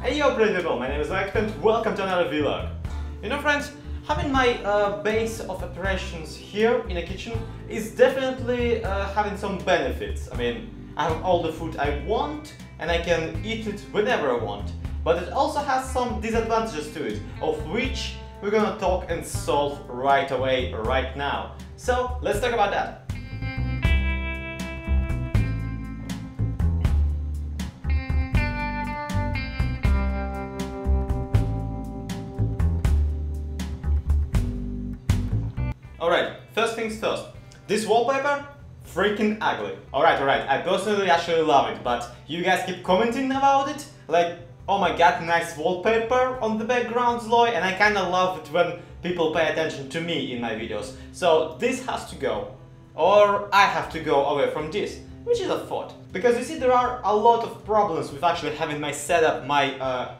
Hey yo pretty people, my name is Zloyxp and welcome to another vlog. You know friends, having my base of operations here in a kitchen is definitely having some benefits. I mean, I have all the food I want and I can eat it whenever I want. But it also has some disadvantages to it, of which we're gonna talk and solve right away, right now. So let's talk about that. Alright, first things first. This wallpaper? Freaking ugly. Alright, I personally actually love it, but you guys keep commenting about it? Like, oh my god, nice wallpaper on the background, Zloy, and I kinda love it when people pay attention to me in my videos. So this has to go. Or I have to go away from this, which is a thought. Because you see, there are a lot of problems with actually having my setup, my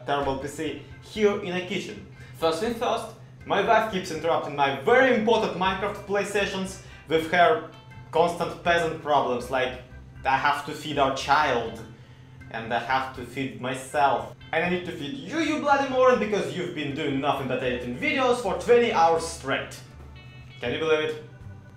terrible PC, here in a kitchen. First thing first, my wife keeps interrupting my very important Minecraft play sessions with her constant peasant problems, like I have to feed our child, and I have to feed myself, and I need to feed you, you bloody moron, because you've been doing nothing but editing videos for 20 hours straight. Can you believe it?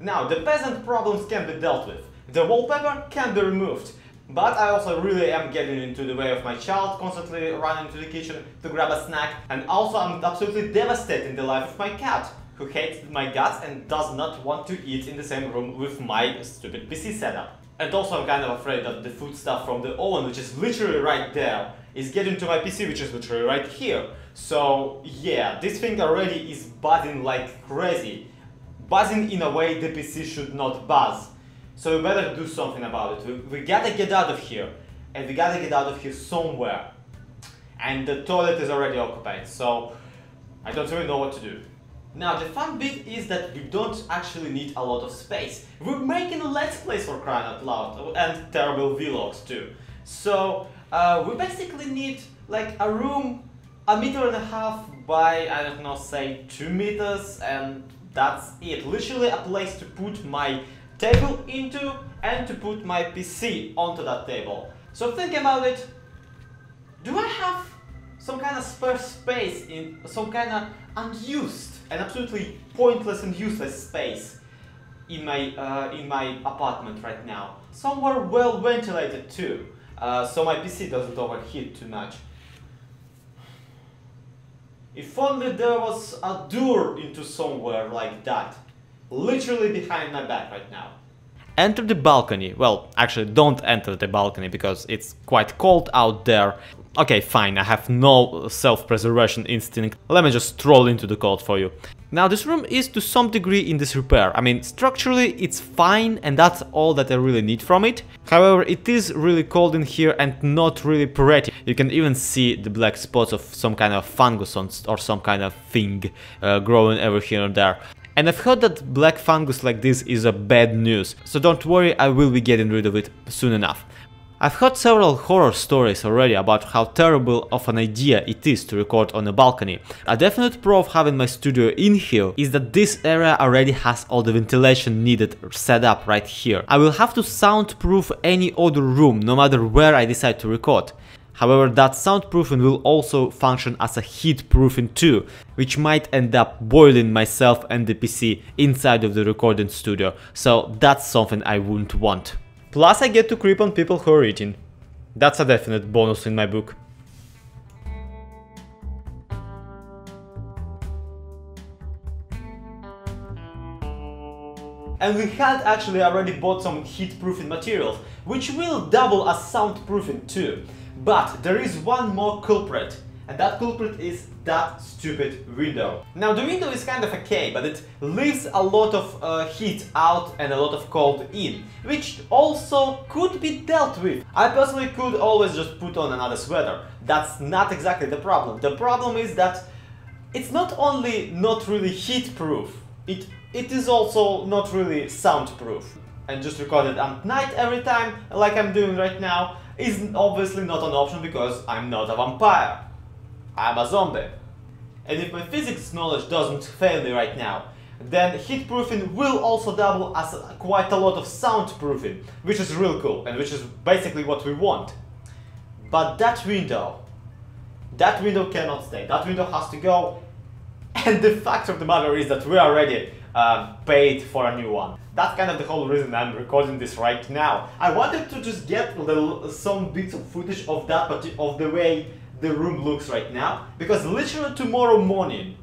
Now, the peasant problems can be dealt with, the wallpaper can be removed, but I also really am getting into the way of my child, constantly running to the kitchen to grab a snack, and also I'm absolutely devastating the life of my cat, who hates my guts and does not want to eat in the same room with my stupid PC setup. And also I'm kind of afraid that the food stuff from the oven, which is literally right there, is getting to my PC, which is literally right here. So yeah, this thing already is buzzing like crazy. Buzzing in a way the PC should not buzz. So we better do something about it. We gotta get out of here. And we gotta get out of here somewhere. And the toilet is already occupied, so I don't really know what to do. Now the fun bit is that we don't actually need a lot of space. We're making a Let's Plays, for crying out loud, and terrible vlogs too. So we basically need like a room 1.5 meters by, I don't know, say 2 meters, and that's it. Literally a place to put my table into and to put my PC onto that table. So think about it. Do I have some kind of spare space in some kind of unused and absolutely pointless and useless space in my apartment right now? Somewhere well ventilated too, so my PC doesn't overheat too much. If only there was a door into somewhere like that, literally behind my back right now. Enter the balcony. Well, actually don't enter the balcony because it's quite cold out there. Okay, fine, I have no self-preservation instinct. Let me just stroll into the cold for you. Now this room is to some degree in disrepair. I mean, structurally it's fine and that's all that I really need from it. However, it is really cold in here and not really pretty. You can even see the black spots of some kind of fungus or some kind of thing growing over here and there. And I've heard that black fungus like this is a bad news, so don't worry, I will be getting rid of it soon enough. I've heard several horror stories already about how terrible of an idea it is to record on a balcony. A definite pro of having my studio in here is that this area already has all the ventilation needed set up right here. I will have to soundproof any other room, no matter where I decide to record. However, that soundproofing will also function as a heat-proofing too, which might end up boiling myself and the PC inside of the recording studio, so that's something I wouldn't want. Plus I get to creep on people who are eating. That's a definite bonus in my book. And we had actually already bought some heat-proofing materials, which will double as soundproofing too. But there is one more culprit, and that culprit is that stupid window. Now the window is kind of okay, but it leaves a lot of heat out and a lot of cold in, which also could be dealt with. I personally could always just put on another sweater. That's not exactly the problem. The problem is that it's not only not really heat-proof, it is also not really soundproof. And just record it at night every time, like I'm doing right now, is obviously not an option because I'm not a vampire. I'm a zombie. And if my physics knowledge doesn't fail me right now, then heatproofing will also double as quite a lot of soundproofing, which is real cool and which is basically what we want. But that window that window cannot stay, that window has to go. And the fact of the matter is that we already paid for a new one. That's kind of the whole reason I'm recording this right now. I wanted to just get some bits of footage of that, but of the way the room looks right now, because literally tomorrow morning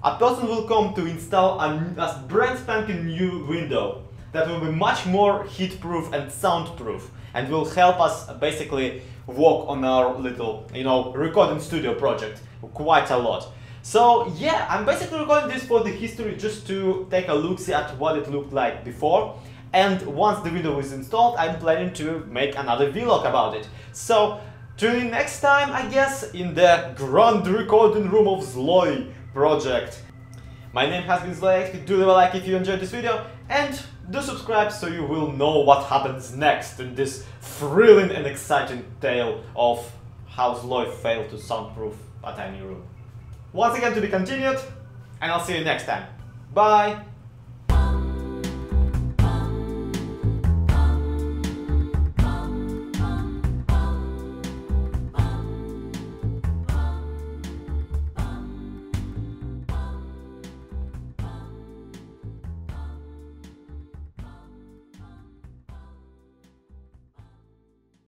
a person will come to install a brand spanking new window that will be much more heat proof and soundproof and will help us basically work on our little, recording studio project quite a lot. So yeah, I'm basically recording this for the history, just to take a look-see at what it looked like before. And once the window is installed, I'm planning to make another vlog about it. So tune in next time, I guess, in the grand recording room of Zloy project. My name has been Zloyxp. Do leave a like if you enjoyed this video, and do subscribe so you will know what happens next in this thrilling and exciting tale of how Zloy failed to soundproof a tiny room. Once again, to be continued, and I'll see you next time. Bye!